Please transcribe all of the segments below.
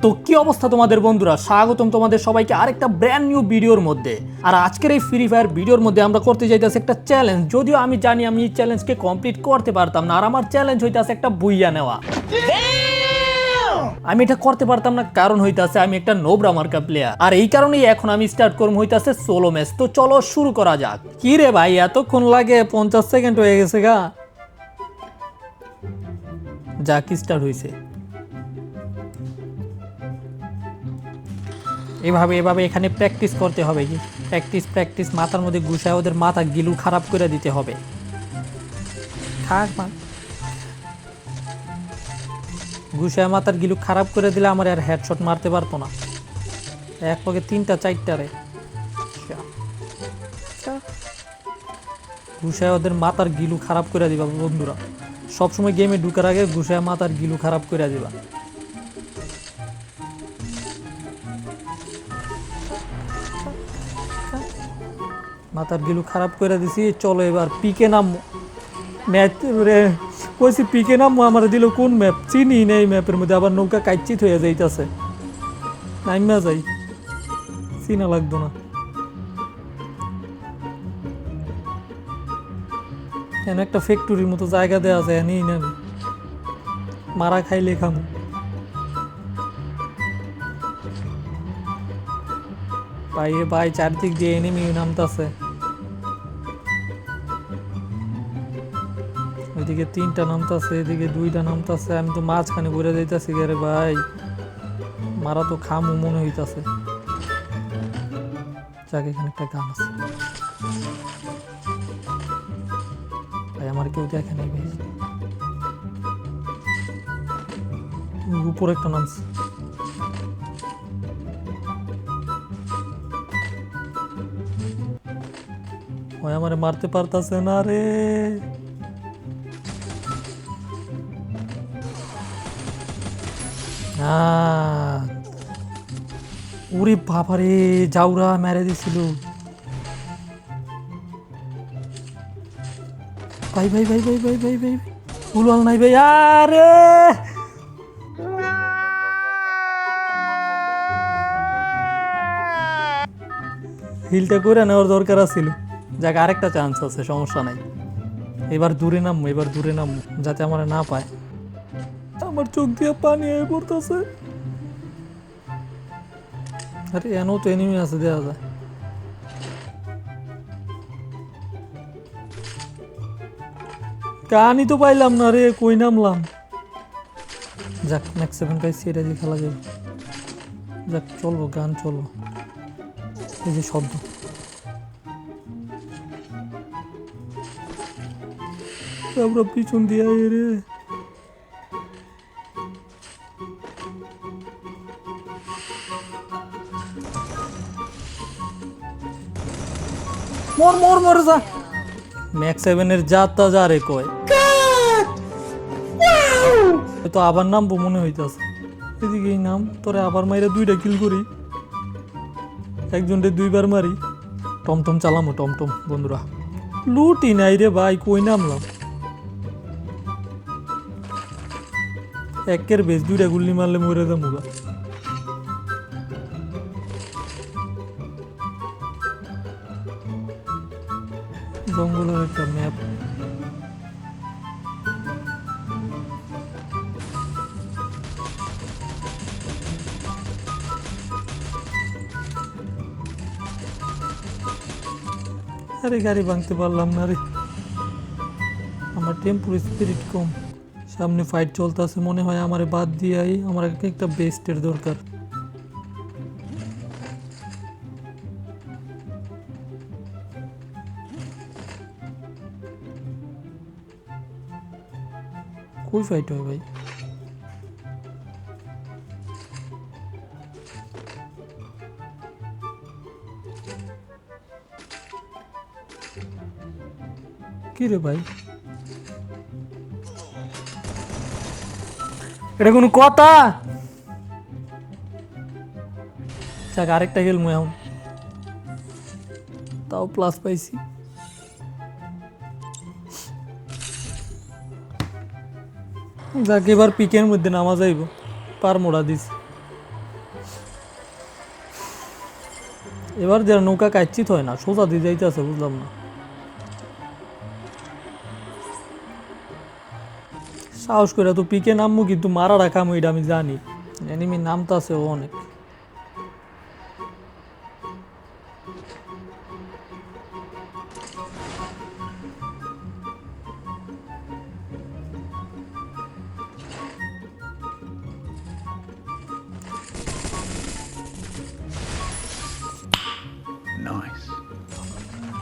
তো কি অবস্থা তোমাদের বন্ধুরা, স্বাগতম তোমাদের সবাইকে আরেকটা ব্র্যান্ড নিউ ভিডিওর মধ্যে। আর আজকের এই ফ্রি ফায়ার ভিডিওর মধ্যে আমরা করতে যাইতেছি একটা চ্যালেঞ্জ। যদিও আমি জানি আমি এই চ্যালেঞ্জকে কমপ্লিট করতে পারতাম না, আর আমার চ্যালেঞ্জ হইতাছে একটা বুইয়া নেওয়া। আমি এটা করতে পারতাম না কারণ হইতাছে আমি একটা নোবরা মার্কা প্লেয়ার, আর এই কারণেই এখন আমি স্টার্ট করব হইতাছে সোলো ম্যাচ। তো চলো শুরু করা যাক। কি রে ভাই, এতক্ষণ লাগে? 50 সেকেন্ড হয়ে গেছে গা। যাক, স্টার্ট হইছে। এভাবে এখানে প্র্যাকটিস করতে হবে। কি প্র্যাকটিস মাথার মধ্যে ঘুষায় ওদের মাথা গিলু খারাপ করে দিতে হবে। ঘুষায় মাথার গিলু খারাপ করে দিলে আমার আর হেডশট মারতে পারতো না। এক পকে 3টা 4টা রে ঘুষায় ওদের মাথার গিলু খারাপ করে দিবা বন্ধুরা। সবসময় গেমে ঢুকার আগে ঘুষায় মাথার গিলু খারাপ করে দিবা। মাথার গিলু খারাপ করে দিছি। চলো এবার পিকে নাম ম্যাচ রে কইছি, পিকে নাম আমার দিল কোন ম্যাপ চিনি নেই। ম্যাপের মধ্যে আবার নৌকা কাইচিত হয়ে যাইতাছে। নাইমা যাই, চিনা লাগতো না। এনে একটা ফ্যাক্টরির মতো জায়গা দেওয়া যায়, নিই না মারা খাইলে খামু। ভাই চারদিক দিয়ে এনিমি নামতাছে। ওইদিকে 3টা নামতাছে, এদিকে 2টা নামতাছে। আমি তো মাঝখানে ঘুরে যাইতাছি রে ভাই, মারা তো খামু মনে হইতাছে। যাক, এখানে একটা গান আছে। ভাই আমার কেউ দেখে নাই ভাই। উপরে একটা নামছে। ওই আমারে মারতে পারতাছে না রে। ওরে বাবারে, জাউরা মেরে দিছিল। ভাই ভাই ভাই ভাই ভাই ভাই ভাই উলাল নাই ভাই। আরে হিলটা করে নেওয়ার দরকার ছিল। যাক, আরেকটা চান্স আছে, সমস্যা নাই। এবার দূরে নামবো যাতে আমার না পায়। আমার চোখ দিয়ে পানি হয়ে পড়তেছে। আরে এনো তো এনিমি আছে, দেওয়া যায়। গানই তো পাইলাম না রে, কই নামলাম। যাক, ম্যাক্স 7 পাইছি, এটা দিয়ে খেলা যাবে। যাক চলবো, গান চলবো। এই যে শব্দ, আমরা পিছন দিয়ে রে। মর যা। ম্যাক্স 7-এর যাত্রা যা রে কয় তো আবার নামবো মনে হইতাছে। এদিকেই নাম, তোরে আবার মাইরে 2টা কিল করি। একজনকে 2বার মারি। টমটম চালামো, টমটম বন্ধুরা। লুটি নাই রে ভাই, কই নামলাম। একের বেশ 2টা গুল্লি মারলে মরে যাবো গা। জঙ্গলের একটা ম্যাপ। আরে গাড়ি ভাঙতে পারলাম না রে। আমার টেম্পুর স্পিরিট কম। সামনে ফাইট চলতেছে, মনে হয় আমার বাদ দিয়ে আমার একটা বেস্টের দরকার। কই ফাইট হয় ভাই? কি রে ভাই, এটা কোনো কথা? যাক, আরেকটা খেলবো এখন, তাও প্লাস পাইছি। যাক, এবার পিকের মধ্যে নামা যাইব। পার মোড়া দিস। এবার দিয়ে নৌকা কাচ্চিত হয় না, সোজা দিয়ে যাইতেছে, বুঝলাম না। সাহস করে তো পিকে নামবো, কিন্তু মারা রাখাম ওইটা আমি জানি। এনিমি নামতা আছে অনেক।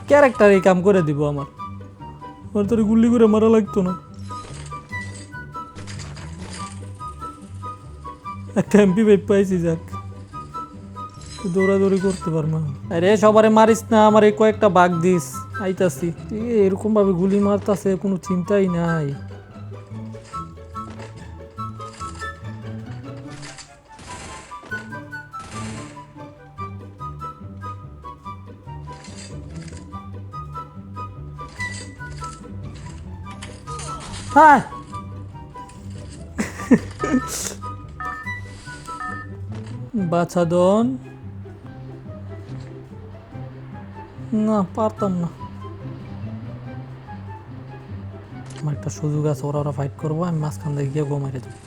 ক্যারেক্টার এই কাম করে দিব আমার, ওর তোর গুলি করে মারা লাগতো না। একটা এমপি ভাই পাইছি, যাক দৌড়াদৌড়ি করতে পারবো। আরে সবারে মারিস না, আমার এই কয়েকটা বাঘ দিস, আইতাছি। এরকম ভাবে গুলি মারতাছে, কোনো চিন্তাই নাই। হ্যাঁ বাছাদন না, পারতাম না। আমার একটা সুযোগ আছে, ওরা ওরা ফাইট করবো, আমি মাঝখান দিয়ে গিয়ে গো মেরে দেবো।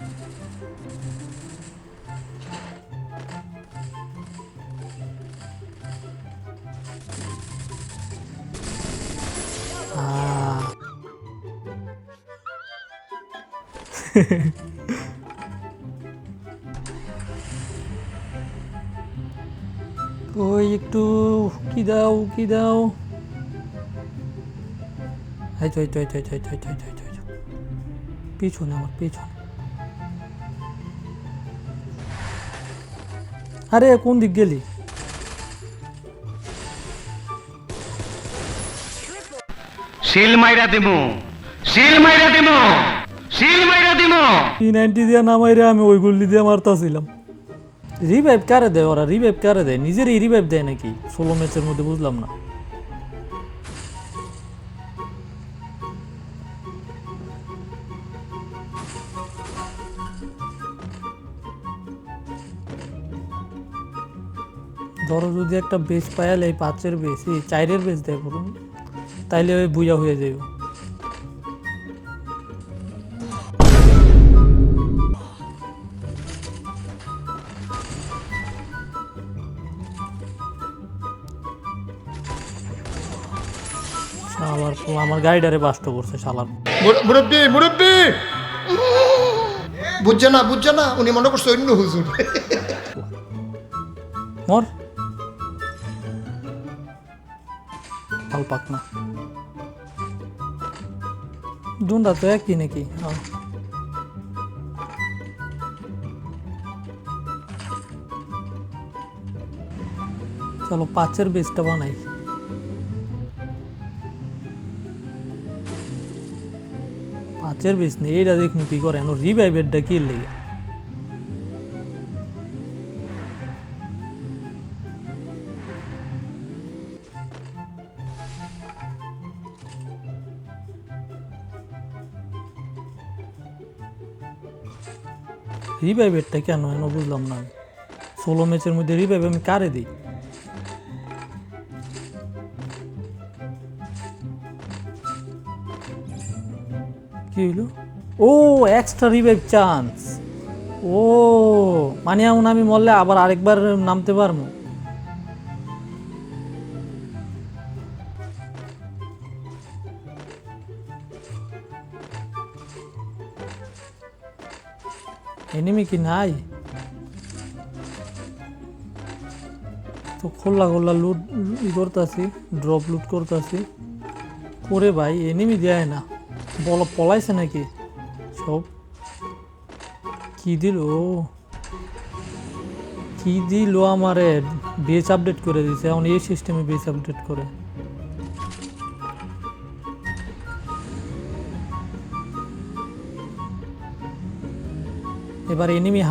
ওই একটু কি দাও, কি দাও। এই তো, এই তো, এই তো, এই তো, এই তো, এই তো, এই তো, এই তো। পিছনে আমার, পিছনে। আরে কোন দিক গেলি? শিল মাইরা দিমু, শিল মাইরা দিমু, শিল মাইরা দিমু। P90 দিয়ে নামাইরে আমি ওই গুলি দিয়ে মারতাছিলাম। রিভাইভ কারে দেয় ওরা? রিভাইভ কারে দেয়? নিজেরই রিভাইভ দেয় নাকি সোলো ম্যাচের মধ্যে? বুঝলাম না। ধরো যদি একটা বেস পায়ালে, এই 5-এর বেস, এই 4-এর বেস দেয় বলুন, তাইলে ওই বুয়া হয়ে যাবে। শালার আমার গাড়িটারে বাস্ট করছে শালার। মুরব্বী মুরব্বী বুঝছে না, বুঝছে না, উনি মনে করছে অন্য হুজুর। মর ভাল পাক না, দুনটা তো একই নাকি? চলো 5-এর বেসটা বানাই। 5-এর বেস নেই, এইটা দেখুন কি করে। রিভাইভেরটা কি লেগে? রিভাইভেরটা কেন এনে বুঝলাম না। সোলো ম্যাচের মধ্যে রিভাইভ আমি কারে দিই? কি হইল? ও এক্সট্রা রিভাইভ চান্স। ও মানে এমন আমি মরলে আবার আরেকবার নামতে পারবো? এনিমি কি নাই তো? খোলা খোলা লুট করতেছি, ড্রপ লুট করতেছি করে ভাই, এনিমি দেয় না। বল পলাইছে নাকি সব? কি দিল, কি দিল আমারে? বেস আপডেট করে দিছে, এখন এই সিস্টেমে বেস আপডেট করে। এবার এনিমি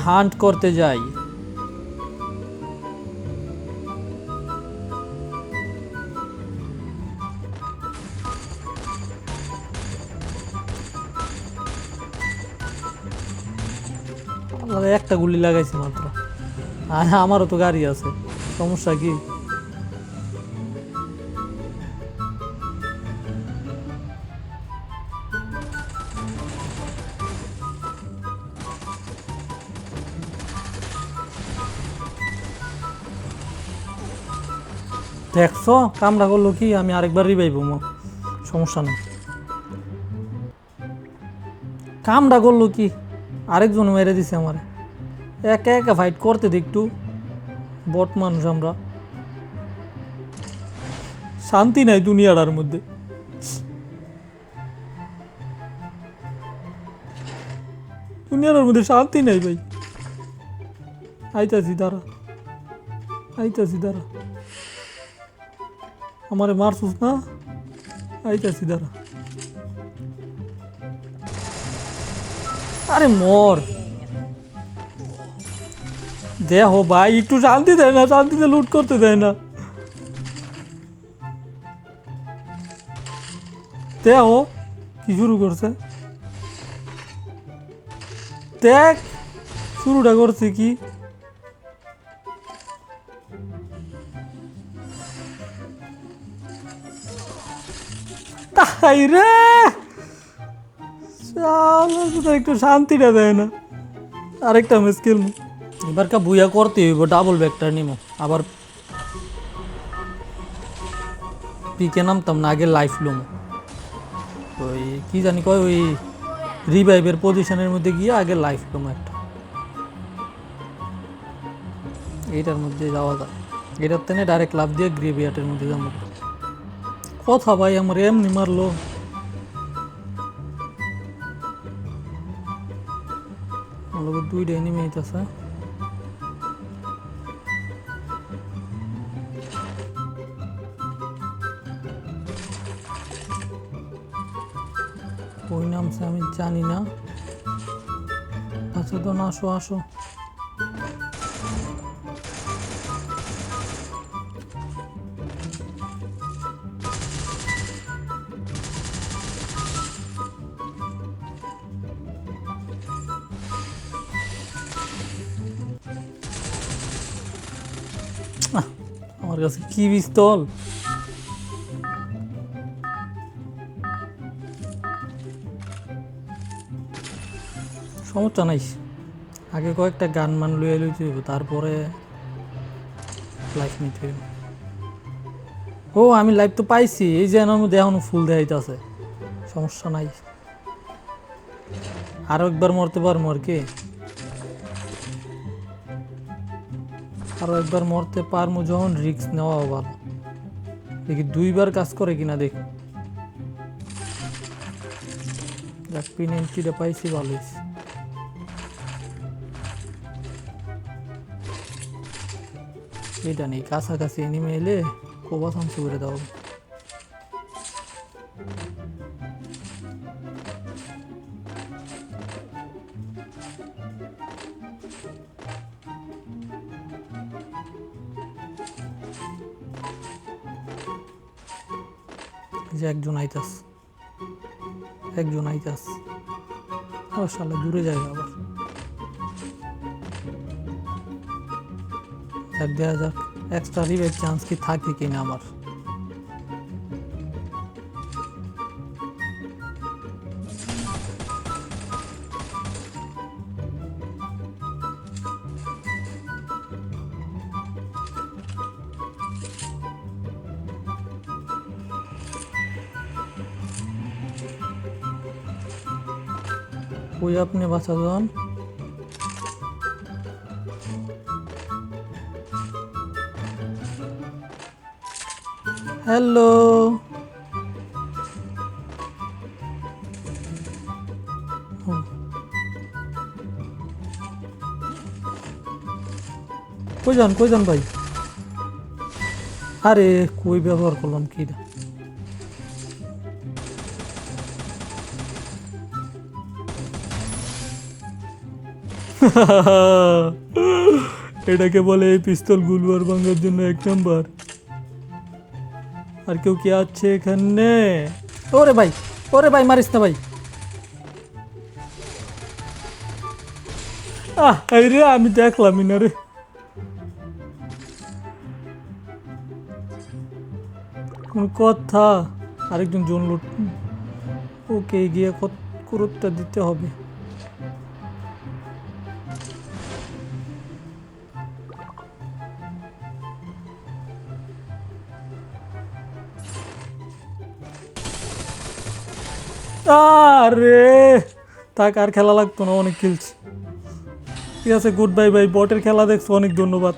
হান্ট করতে যাই। একটা গুলি লাগাইছি মাত্র, আমারও তো গাড়ি আছে, সমস্যা কি? দেখছো কামড়া করলো কি? আমি আরেকবার রিভাইভ হবো, সমস্যা নেই। কামড়া করলো কি? আরেকজন মেরে দিছে আমার। একা একা ফাইট করতে দে একটু, বট মানুষ আমরা, শান্তি নাই দুনিয়াটার মধ্যে। দুনিয়াটার মধ্যে শান্তি নাই ভাই। আইতাছি দাঁড়া, আইতাছি দাঁড়া, আমারে মারছুস না? আইতাছি দাঁড়া। আরে মর দেখো ভাই, একটু শান্তি দেয় না, শান্তিতে লুট করতে দেয় না। দেখো কি শুরু করছে, দেখ শুরুটা করছে কি। তাই রে, একটু শান্তিটা দেয় না। আরেকটা ম্যাচ খেলবো এবার, কা বুয়া করতে হইব, ডাবল ব্যাগটা নিমো। আবার পিকে নামতাম না, আগে লাইফ লুম। ওই কি জানি কয়, ওই রিভাইভের পজিশনের মধ্যে গিয়ে আগে লাইফ লুম একটা। এইটার মধ্যে যাওয়া যায়, এটার তেনে ডাইরেক্ট লাভ দিয়ে গ্রেভিয়ার্ডের মধ্যে যাবো। কথা ভাই আমার এমনি মারলো। দুইটা এনিমি আইতাছে। ওই নামছে আমি জানি না। আচ্ছা তো না, আসো আসো। আমার কাছে কি পিস্তল! সমস্যা নাই, আগে কয়েকটা গান মান লইয়া লইতে হইব, তারপরে লাইফ নিতে হইব। ও আমি লাইফ তো পাইছি, এই যে আমার মধ্যে এখনো ফুল দেখাইতেছে, সমস্যা নাই। আরো একবার মরতে পারবো আর কি, আরো একবার মরতে পারবো যখন রিস্ক নেওয়া ভালো। দেখি দুইবার কাজ করে কিনা দেখি। পিন এন্ট্রিটা পাইছি, ভালো হয়েছে। এটা নেই, কাছাকাছি এনিমে এলে কোবা সামসু করে দাও। যে একজন আইতাস, একজন আইতাস, আবার শালা দূরে যায় আবার। দেখ দেখা যাক এক্সট্রা রিভাইভ চান্স কি থাকে কিনা আমার। ওই আপনি বাঁচা যান। হ্যালো, কই যান ভাই? আরে কই ব্যবহার করলাম কি রে? এটাকে বলে এই পিস্তল গুলবার ভাঙার জন্য 1 নাম্বার। আর কেউ কি আছে এখানে? ওরে ভাই মারিস না ভাই। আরে আমি দেখলামই না রে। কোন কথা, আরেকজন জোন লুট, ওকে গিয়ে গুরুত্ব দিতে হবে। আরে থাক, আর খেলা লাগতো না, অনেক খেলছি। ঠিক আছে, গুড বাই বাই। বটের খেলা দেখছো, অনেক ধন্যবাদ।